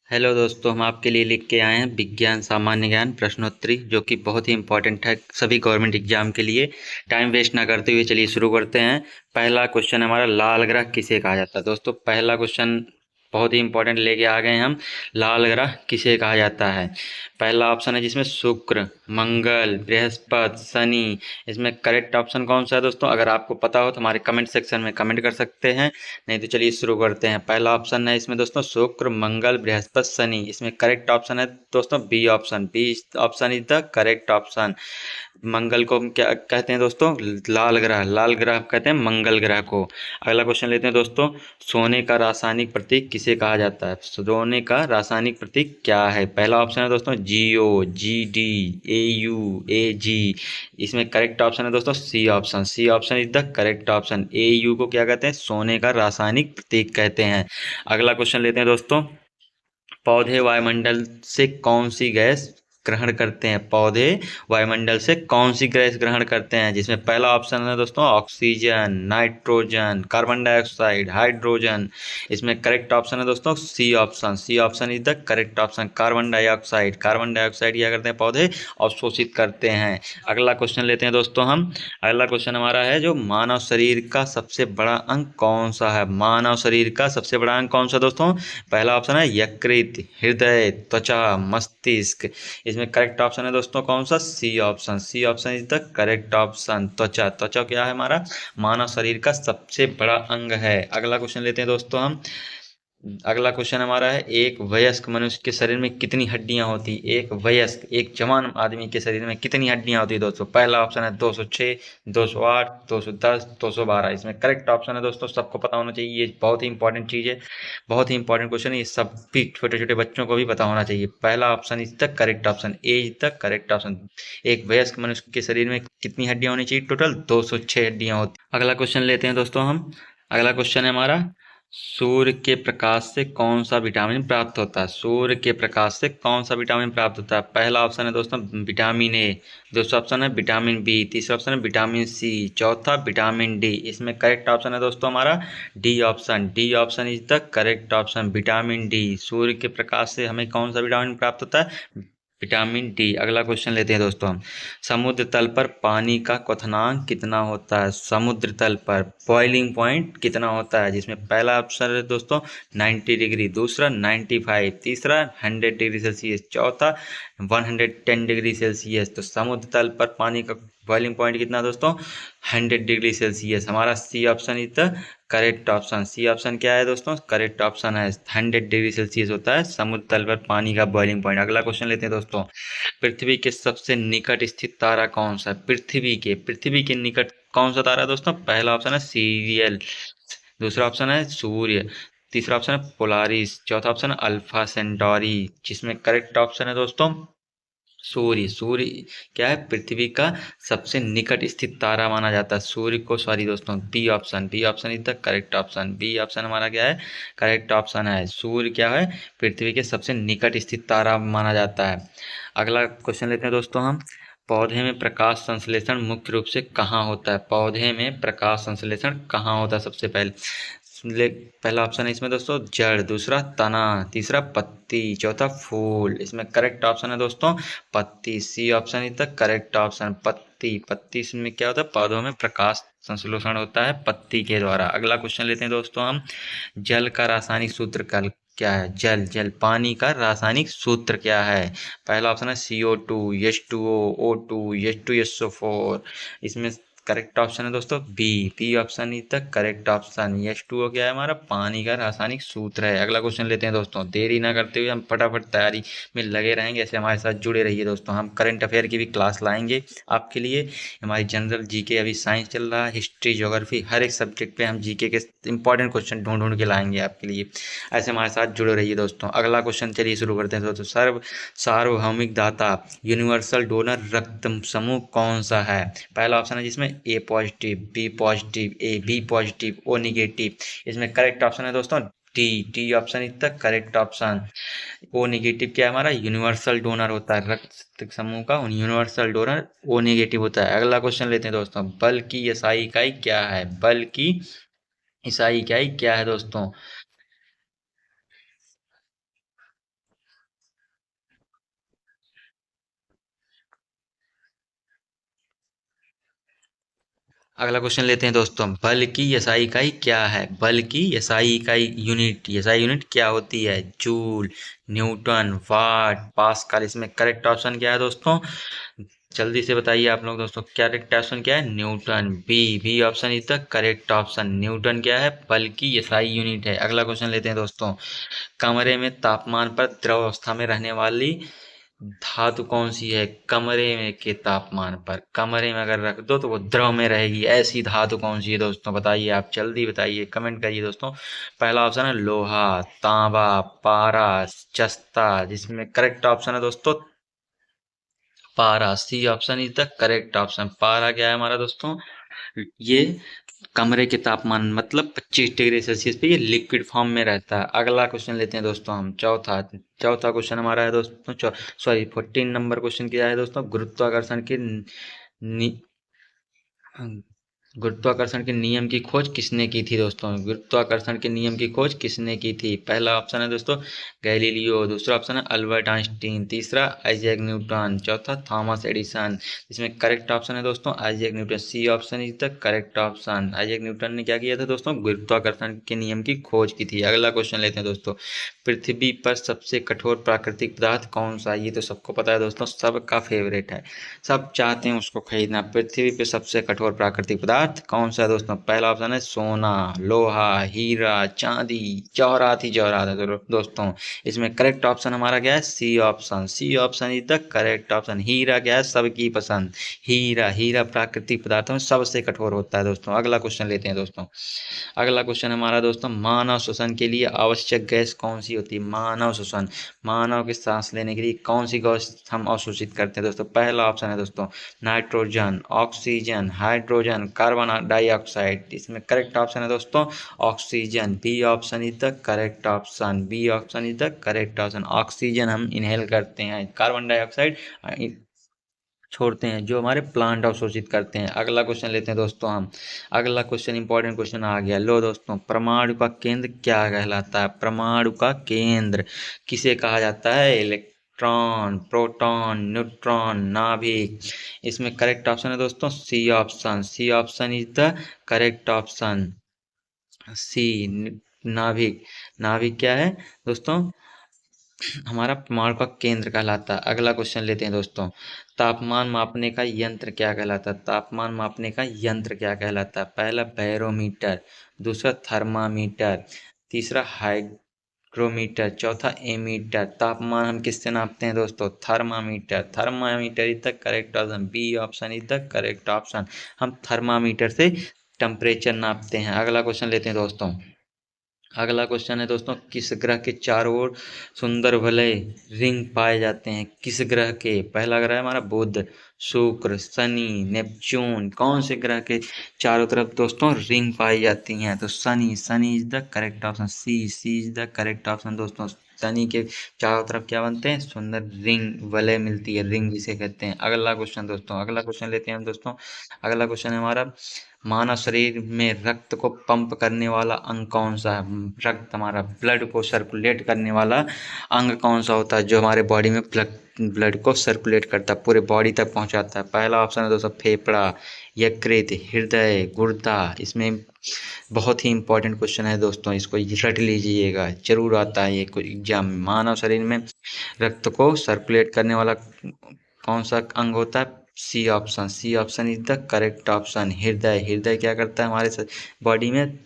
Hello दोस्तों, हम आपके लिए लिख के आए हैं विज्ञान सामान्य ज्ञान प्रश्नोत्तरी, जो कि बहुत ही इंपॉर्टेंट है सभी गवर्नमेंट एग्जाम के लिए। टाइम वेस्ट ना करते हुए चलिए शुरू करते हैं। पहला क्वेश्चन हमारा, लाल ग्रह किसे कहा जाता है। दोस्तों पहला क्वेश्चन बहुत ही इंपॉर्टेंट लेके आ गए हैं हम। लाल ग्रह किसे कहा जाता है। पहला ऑप्शन है जिसमें शुक्र, मंगल, बृहस्पति, शनि। इसमें करेक्ट ऑप्शन कौन सा है दोस्तों? अगर आपको पता हो तो हमारे कमेंट सेक्शन में कमेंट कर सकते हैं, नहीं तो चलिए शुरू करते हैं। पहला ऑप्शन है इसमें दोस्तों शुक्र, मंगल, बृहस्पति, शनि। इसमें करेक्ट ऑप्शन है दोस्तों B option. B option is the correct option. मंगल को हम क्या कहते हैं दोस्तों? लाल ग्रह। लाल ग्रह कहते हैं मंगल ग्रह को। अगला क्वेश्चन लेते हैं दोस्तों, सोने का रासायनिक प्रतीक किसे कहा जाता है। सोने का रासायनिक प्रतीक क्या है? पहला ऑप्शन है दोस्तों GO, GD, AU, AG। इसमें करेक्ट ऑप्शन है दोस्तों C option. C option is the correct option. AU को क्या कहते हैं? सोने का रासायनिक प्रतीक कहते हैं। अगला क्वेश्चन लेते हैं दोस्तों, पौधे वायुमंडल से कौन सी गैस ग्रहण करते हैं। पौधे वायुमंडल से कौन सी गैस ग्रहण करते हैं? जिसमें पहला ऑप्शन है दोस्तों oxygen, nitrogen, carbon dioxide, hydrogen. इसमें करेक्ट ऑप्शन है दोस्तों C option. C option is the correct option, carbon dioxide. Carbon dioxide क्या करते हैं पौधे? अवशोषित करते हैं। अगला क्वेश्चन लेते हैं दोस्तों हम। अगला क्वेश्चन हमारा है, जो मानव शरीर का सबसे बड़ा अंग कौन सा है। मानव शरीर का सबसे बड़ा अंग कौन सा दोस्तों? पहला ऑप्शन है यकृत, हृदय, त्वचा, मस्तिष्क। इसमें करेक्ट ऑप्शन है दोस्तों कौन सा? C option. C option is the correct option. त्वचा। त्वचा क्या है हमारा? मानव शरीर का सबसे बड़ा अंग है। अगला क्वेश्चन लेते हैं दोस्तों हम। अगला क्वेश्चन हमारा है, एक वयस्क मनुष्य के शरीर में कितनी हड्डियां होती। एक वयस्क, एक जवान आदमी के शरीर में कितनी हड्डियां होती है दोस्तों? पहला ऑप्शन है 206, 208, 210, 212। इसमें करेक्ट ऑप्शन है दोस्तों, सबको पता होना चाहिए, ये बहुत ही इंपॉर्टेंट चीज़ है, बहुत ही इंपॉर्टेंट क्वेश्चन है, ये सभी छोटे छोटे बच्चों को भी पता होना चाहिए। पहला option is the correct option. A is the correct option. एक वयस्क मनुष्य के शरीर में कितनी हड्डियां होनी चाहिए? टोटल 206 हड्डियां होती। अगला क्वेश्चन लेते हैं दोस्तों हम। अगला क्वेश्चन है हमारा, सूर्य के प्रकाश से कौन सा विटामिन प्राप्त होता है। सूर्य के प्रकाश से कौन सा विटामिन प्राप्त होता है? पहला ऑप्शन है दोस्तों विटामिन ए, दूसरा ऑप्शन है विटामिन बी, तीसरा ऑप्शन है विटामिन सी, चौथा विटामिन डी। इसमें करेक्ट ऑप्शन है दोस्तों हमारा D option. D option is the correct option, vitamin D. सूर्य के प्रकाश से हमें कौन सा विटामिन प्राप्त होता है? Vitamin D. अगला क्वेश्चन लेते हैं दोस्तों हम। समुद्र तल पर पानी का क्वथनांक कितना होता है। समुद्र तल पर बॉइलिंग पॉइंट कितना होता है? जिसमें पहला ऑप्शन है दोस्तों 90 डिग्री, दूसरा 95, तीसरा 100 डिग्री सेल्सियस, चौथा 110 डिग्री सेल्सियस। तो समुद्र तल पर पानी का बॉइलिंग पॉइंट कितना दोस्तों? 100 डिग्री सेल्सियस। हमारा C option is the correct option. C option क्या है दोस्तों? करेक्ट ऑप्शन है 100 डिग्री सेल्सियस होता है समुद्र तल पर पानी का बॉइलिंग पॉइंट। अगला क्वेश्चन लेते हैं दोस्तों, पृथ्वी के सबसे निकट स्थित तारा कौन सा है। पृथ्वी के निकट कौन सा तारा है दोस्तों? पहला ऑप्शन है सीरियल, दूसरा ऑप्शन है सूर्य, तीसरा ऑप्शन है पोलारिस, चौथा ऑप्शन है अल्फा सेंटोरी। जिसमें करेक्ट ऑप्शन है दोस्तों सूर्य। सूर्य क्या है? पृथ्वी का सबसे निकट स्थित तारा माना जाता है सूर्य को। सॉरी दोस्तों, B option. B option is the correct option. B option हमारा क्या है? करेक्ट ऑप्शन है। सूर्य क्या है? पृथ्वी के सबसे निकट स्थित तारा माना जाता है। अगला क्वेश्चन लेते हैं दोस्तों हम। पौधे में प्रकाश संश्लेषण मुख्य रूप से कहाँ होता है। पौधे में प्रकाश संश्लेषण कहाँ होता है? सबसे पहले पहला ऑप्शन है इसमें दोस्तों जड़, दूसरा तना, तीसरा पत्ती, चौथा फूल। इसमें करेक्ट ऑप्शन है दोस्तों पत्ती। C option is the correct option. पत्ती। पत्ती में क्या होता है? पौधों में प्रकाश संश्लेषण होता है पत्ती के द्वारा। अगला क्वेश्चन लेते हैं दोस्तों हम। जल का रासायनिक सूत्र क्या है। जल पानी का रासायनिक सूत्र क्या है? पहला ऑप्शन है CO2, H2O, O2, H2SO4। इसमें करेक्ट ऑप्शन है दोस्तों B option is the correct option. H2O क्या है? हमारा पानी का रासायनिक सूत्र है। अगला क्वेश्चन लेते हैं दोस्तों, देरी ना करते हुए हम फटाफट तैयारी में लगे रहेंगे। ऐसे हमारे साथ जुड़े रहिए दोस्तों, हम करंट अफेयर की भी क्लास लाएंगे आपके लिए। हमारी जनरल जीके, अभी साइंस चल रहा है, हिस्ट्री, ज्योग्राफी, हर एक सब्जेक्ट पे हम जीके के इंपॉर्टेंट क्वेश्चन ढूंढ ढूंढ के लाएंगे आपके लिए। ऐसे हमारे साथ जुड़े रहिए दोस्तों। अगला क्वेश्चन चलिए शुरू करते हैं दोस्तों। सार्वभौमिक दाता यूनिवर्सल डोनर रक्त समूह कौन सा है? पहला ऑप्शन है जिसमें A positive, B positive, A B positive, O negative. इसमें करेक्ट ऑप्शन है दोस्तों D option is the correct option. O negative क्या है? हमारा यूनिवर्सल डोनर होता है रक्त समूह का, यूनिवर्सल डोनर ओ निगेटिव होता है। अगला क्वेश्चन लेते हैं दोस्तों, बल की SI इकाई क्या है। बल की SI इकाई क्या है दोस्तों? अगला क्वेश्चन लेते हैं दोस्तों, बल की एसआई इकाई क्या है? बल की एसआई इकाई यूनिट, एसआई यूनिट क्या होती है? जूल, न्यूटन, वाट, पास्कल। इसमें करेक्ट ऑप्शन क्या है दोस्तों? जल्दी से बताइए आप लोग दोस्तों, करेक्ट ऑप्शन क्या है? Newton. B option is the correct option. Newton क्या है? बल की एसआई यूनिट है। अगला क्वेश्चन लेते हैं दोस्तों, कमरे में तापमान पर द्रव अवस्था में रहने वाली धातु कौन सी है? कमरे में के तापमान पर, कमरे में अगर रख दो तो वो द्रव में रहेगी, ऐसी धातु कौन सी है दोस्तों? बताइए, आप जल्दी बताइए, कमेंट करिए दोस्तों। पहला ऑप्शन है लोहा, तांबा, पारा, जस्ता। जिसमें करेक्ट ऑप्शन है दोस्तों पारा। C option is the correct option. पारा क्या है हमारा दोस्तों? ये कमरे के तापमान मतलब 25 डिग्री सेल्सियस पे ये लिक्विड फॉर्म में रहता है। अगला क्वेश्चन लेते हैं दोस्तों हम, चौथा चौथा क्वेश्चन हमारा है दोस्तों, सॉरी 14 नंबर क्वेश्चन क्या है दोस्तों? गुरुत्वाकर्षण के गुरुत्वाकर्षण के नियम की खोज किसने की थी दोस्तों? गुरुत्वाकर्षण के नियम की खोज किसने की थी? पहला ऑप्शन है दोस्तों गैलीलियो, दूसरा ऑप्शन है अल्बर्ट आइंस्टीन, तीसरा आइजैक न्यूटन, चौथा थॉमस एडिसन। इसमें करेक्ट ऑप्शन है दोस्तों Isaac Newton. C option is the correct option. Isaac Newton ने क्या किया था दोस्तों? गुरुत्वाकर्षण के नियम की खोज की थी। अगला क्वेश्चन लेते हैं दोस्तों, पृथ्वी पर सबसे कठोर प्राकृतिक पदार्थ कौन सा है? ये तो सबको पता है दोस्तों, सबका फेवरेट है, सब चाहते हैं उसको खरीदना। पृथ्वी पे सबसे कठोर प्राकृतिक पदार्थ कौन सा है दोस्तों? पहला ऑप्शन है सोना, लोहा, हीरा, चांदी, जवाहरात ही जवाहरात है दोस्तों। इसमें करेक्ट ऑप्शन हमारा क्या है? C option. C option is the correct option. हीरा क्या है? सबकी पसंद, हीरा। हीरा प्राकृतिक पदार्थों में सबसे कठोर होता है दोस्तों। अगला क्वेश्चन लेते हैं दोस्तों, अगला क्वेश्चन हमारा दोस्तों, मानव श्वसन के लिए आवश्यक गैस कौन सी होती है? मानव श्वसन, मानव के सांस लेने के लिए कौन सी गैस हम अवशोषित करते हैं दोस्तों? पहला ऑप्शन है दोस्तों nitrogen, oxygen, hydrogen, carbon dioxide. इसमें करेक्ट ऑप्शन है दोस्तों oxygen. B option is the correct option. B option is the correct option. Oxygen हम इनहेल करते हैं, कार्बन डाइऑक्साइड छोड़ते हैं, जो हमारे प्लांट अवशोषित करते हैं। अगला क्वेश्चन लेते हैं दोस्तों हम, अगला क्वेश्चन इंपॉर्टेंट क्वेश्चन आ गया। लो दोस्तों, परमाणु का केंद्र क्या कहलाता है? परमाणु का केंद्र किसे कहा जाता है? इलेक्ट्रॉन, प्रोटॉन, न्यूट्रॉन, नाभिक। इसमें करेक्ट ऑप्शन है दोस्तों C option. C option is the correct option. C, नाभिक। नाभिक क्या है दोस्तों? हमारा परमाणु का केंद्र कहलाता है। अगला क्वेश्चन लेते हैं दोस्तों, तापमान मापने का यंत्र क्या कहलाता है? तापमान मापने का यंत्र क्या कहलाता है? पहला बैरोमीटर, दूसरा थर्मामीटर, तीसरा हाइग्रोमीटर, चौथा एमीटर। तापमान हम किससे नापते हैं दोस्तों? Thermometer. Thermometer is the correct option. B option is the correct option. हम थर्मामीटर से टेम्परेचर नापते हैं। अगला क्वेश्चन लेते हैं दोस्तों, अगला क्वेश्चन है दोस्तों, किस ग्रह के चारों ओर सुंदर वलय रिंग पाए जाते हैं? किस ग्रह के? पहला ग्रह है हमारा बुध, शुक्र, शनि, नेपच्यून। कौन से ग्रह के चारों तरफ दोस्तों रिंग पाई जाती हैं? तो Shani, Shani is the correct option. C is the correct option दोस्तों। शनि के चारों तरफ क्या बनते हैं? सुंदर रिंग, वलय मिलती है, रिंग जिसे कहते हैं। अगला क्वेश्चन दोस्तों, अगला क्वेश्चन लेते हैं हम दोस्तों, अगला क्वेश्चन है हमारा, मानव शरीर में रक्त को पंप करने वाला अंग कौन सा है? रक्त, हमारा ब्लड को सर्कुलेट करने वाला अंग कौन सा होता है, जो हमारे बॉडी में ब्लड को सर्कुलेट करता है, पूरे बॉडी तक पहुंचाता है? पहला ऑप्शन है दोस्तों फेफड़ा, यकृत, हृदय, गुर्दा। इसमें बहुत ही इंपॉर्टेंट क्वेश्चन है दोस्तों, इसको रट लीजिएगा, जरूर आता है ये एग्जाम में। मानव शरीर में रक्त को सर्कुलेट करने वाला कौन सा अंग होता है? C option. C option is the correct option. हृदय, हृदय क्या करता है? हमारे बॉडी में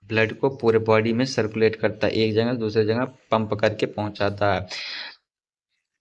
ब्लड को पूरे बॉडी में सर्कुलेट करता है, एक जगह दूसरे जगह पंप करके पहुंचाता है,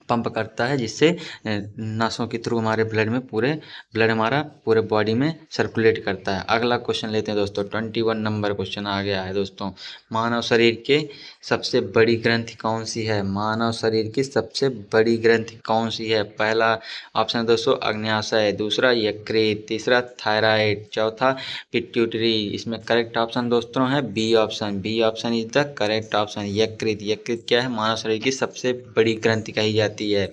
पंप करता है, जिससे नसों के थ्रू हमारे ब्लड में पूरे ब्लड हमारा पूरे बॉडी में सर्कुलेट करता है। अगला क्वेश्चन लेते हैं दोस्तों, 21 नंबर क्वेश्चन आ गया है दोस्तों, मानव शरीर के सबसे बड़ी ग्रंथि कौन सी है? मानव शरीर की सबसे बड़ी ग्रंथि कौन सी है? पहला ऑप्शन है दोस्तों अग्न्याशय, दूसरा यकृत, तीसरा थायराइड, चौथा पिट्यूटरी। इसमें करेक्ट ऑप्शन दोस्तों है B option. B option is the correct option. यकृत, यकृत क्या है? मानव शरीर की सबसे बड़ी ग्रंथि कही जाती है।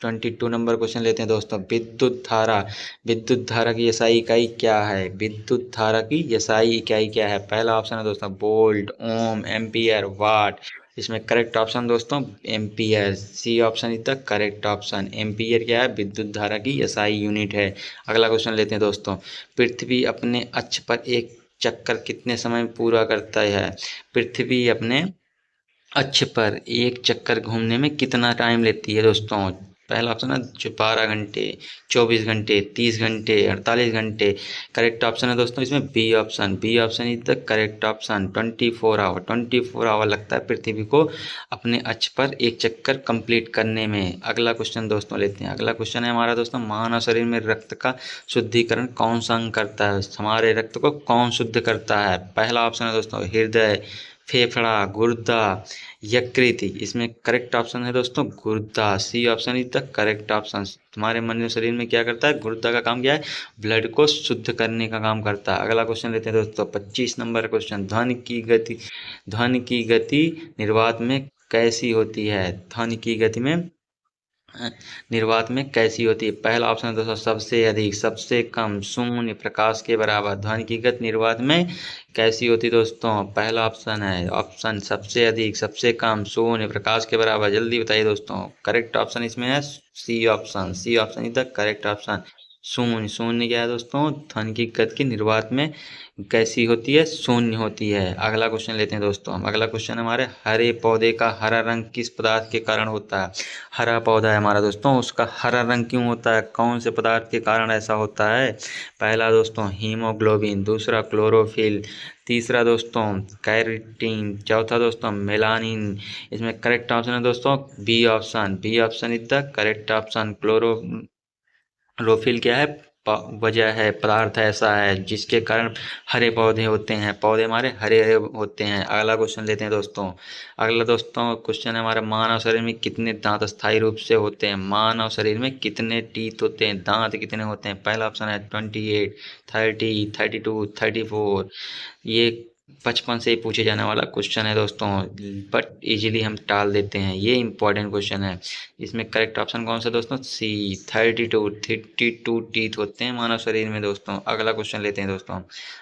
22 नंबर क्वेश्चन लेते हैं दोस्तों, विद्युत धारा, विद्युत धारा की एसआई इकाई क्या है? विद्युत धारा की एसआई इकाई क्या है? पहला ऑप्शन है दोस्तों वोल्ट, ओम, एम्पियर, वाट, इसमें करेक्ट ऑप्शन दोस्तों ampere, C option is the correct option. Ampere क्या है? विद्युत धारा की एसआई यूनिट है। अगला क्वेश्चन लेते हैं दोस्तों। पृथ्वी अपने अक्ष पर एक चक्कर कितने समय में पूरा करता है? पृथ्वी अपने अक्ष पर एक चक्कर घूमने में कितना टाइम लेती है दोस्तों? पहला ऑप्शन है 12 घंटे, 24 घंटे, 30 घंटे, 48 घंटे। करेक्ट ऑप्शन है दोस्तों इसमें B option. B option is the correct option. 24 hour, 24 hour लगता है पृथ्वी को अपने अक्ष पर एक चक्कर कंप्लीट करने में। अगला क्वेश्चन दोस्तों लेते हैं। अगला क्वेश्चन है हमारा दोस्तों, मानव शरीर में रक्त का शुद्धिकरण कौन सा अंग करता है? हमारे रक्त को कौन शुद्ध करता है? पहला ऑप्शन है दोस्तों हृदय, फेफड़ा, गुर्दा, यकृत। इसमें करेक्ट ऑप्शन है दोस्तों गुर्दा। C option is the correct option. तुम्हारे मन शरीर में क्या करता है? गुर्दा का काम क्या है? ब्लड को शुद्ध करने का काम करता है। अगला क्वेश्चन लेते हैं दोस्तों, 25 नंबर क्वेश्चन। ध्वनि की गति निर्वात में कैसी होती है? ध्वनि की गति में निर्वात में कैसी होती है? पहला ऑप्शन है दोस्तों सबसे अधिक, सबसे कम, शून्य, प्रकाश के बराबर। ध्वनि की गति निर्वात में कैसी होती है दोस्तों? पहला ऑप्शन है ऑप्शन सबसे अधिक, सबसे कम, शून्य, प्रकाश के बराबर। जल्दी बताइए दोस्तों। करेक्ट ऑप्शन इसमें है C option. C option is the correct option. शून्य, शून्य क्या है दोस्तों? ध्वनि की गति की निर्वात में कैसी होती है? शून्य होती है। अगला क्वेश्चन लेते हैं दोस्तों हम। अगला क्वेश्चन हमारे, हरे पौधे का हरा रंग किस पदार्थ के कारण होता है? हरा पौधा है हमारा दोस्तों, उसका हरा रंग क्यों होता है? कौन से पदार्थ के कारण ऐसा होता है? पहला दोस्तों हीमोग्लोबिन, दूसरा क्लोरोफिल, तीसरा दोस्तों कैरोटीन, चौथा दोस्तों मेलानिन। इसमें करेक्ट ऑप्शन है दोस्तों B option. B option is the correct option. Chlorophyll क्या है? वजह है, पदार्थ ऐसा है जिसके कारण हरे पौधे होते हैं, पौधे हमारे हरे हरे होते हैं। अगला क्वेश्चन लेते हैं दोस्तों। अगला दोस्तों क्वेश्चन है हमारा, मानव शरीर में कितने दांत स्थायी रूप से होते हैं? मानव शरीर में कितने टीथ होते हैं, दांत कितने होते हैं? पहला ऑप्शन है 28, 30, 32, 34। ये बचपन से ही पूछे जाने वाला क्वेश्चन है दोस्तों, बट इजीली हम टाल देते हैं, ये इंपॉर्टेंट क्वेश्चन है। इसमें करेक्ट ऑप्शन कौन सा दोस्तों? सी 32 टीथ होते हैं मानव शरीर में दोस्तों। अगला क्वेश्चन लेते हैं दोस्तों।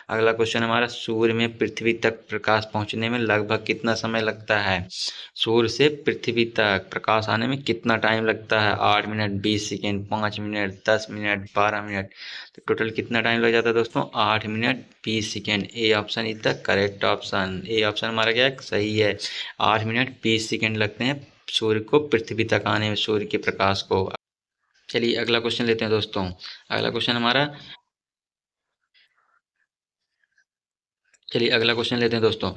अगला क्वेश्चन हमारा, सूर्य में पृथ्वी तक प्रकाश पहुंचने में लगभग कितना समय लगता है? सूर्य से पृथ्वी तक प्रकाश आने में कितना टाइम लगता है? 8 minute, 20 second, 5 minute, 10 minute, 12 minute. तो टोटल कितना टाइम लग जाता है दोस्तों? 8 minute 20 second. A option is the correct option. A option हमारा क्या है? सही है। 8 मिनट 20 सेकेंड लगते हैं सूर्य को पृथ्वी तक आने में, सूर्य के प्रकाश को। चलिए अगला क्वेश्चन लेते हैं दोस्तों। अगला क्वेश्चन हमारा, चलिए अगला क्वेश्चन लेते हैं दोस्तों।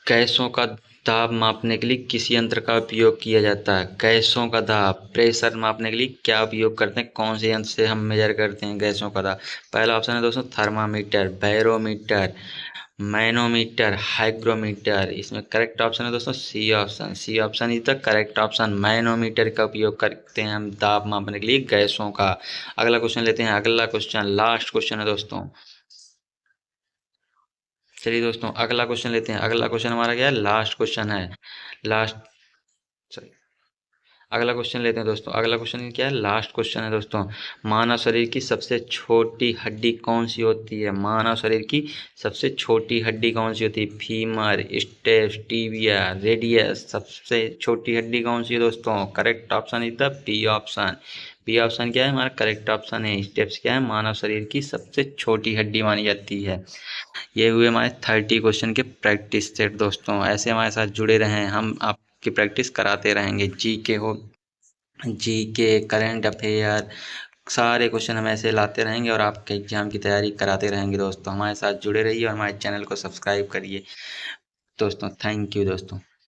गैसों का दाब मापने के लिए किस यंत्र का उपयोग किया जाता है? गैसों का दाब, प्रेशर मापने के लिए क्या उपयोग करते हैं? कौन से यंत्र से हम मेजर करते हैं गैसों का दाब? पहला ऑप्शन है दोस्तों थर्मामीटर, बैरोमीटर, मैनोमीटर, हाइग्रोमीटर। इसमें करेक्ट ऑप्शन है दोस्तों C option. C option is the correct option. Manometer का उपयोग करते हैं हम दाब मापने के लिए गैसों का। अगला क्वेश्चन लेते हैं। अगला क्वेश्चन लास्ट क्वेश्चन है दोस्तों। चलिए दोस्तों अगला क्वेश्चन लेते हैं। अगला क्वेश्चन हमारा क्या है? लास्ट क्वेश्चन है। लास्ट, सॉरी, अगला क्वेश्चन लेते हैं दोस्तों। अगला क्वेश्चन क्या है? लास्ट क्वेश्चन है दोस्तों। मानव शरीर की सबसे छोटी हड्डी कौन सी होती है? मानव शरीर की सबसे छोटी हड्डी कौन सी होती है? Femur, stapes, tibia, radius. सबसे छोटी हड्डी कौन सी है दोस्तों? Correct option is the B option. B option क्या है हमारा? करेक्ट ऑप्शन है। स्टेप्स क्या है? मानव शरीर की सबसे छोटी हड्डी मानी जाती है। ये हुए हमारे 30 क्वेश्चन के प्रैक्टिस सेट दोस्तों। ऐसे हमारे साथ जुड़े रहें, हम आपकी प्रैक्टिस कराते रहेंगे। जीके हो, जीके, करंट अफेयर, सारे क्वेश्चन हम ऐसे लाते रहेंगे और आपके एग्जाम की तैयारी कराते रहेंगे दोस्तों। हमारे साथ जुड़े रहिए और हमारे चैनल को सब्सक्राइब करिए दोस्तों। थैंक यू दोस्तों।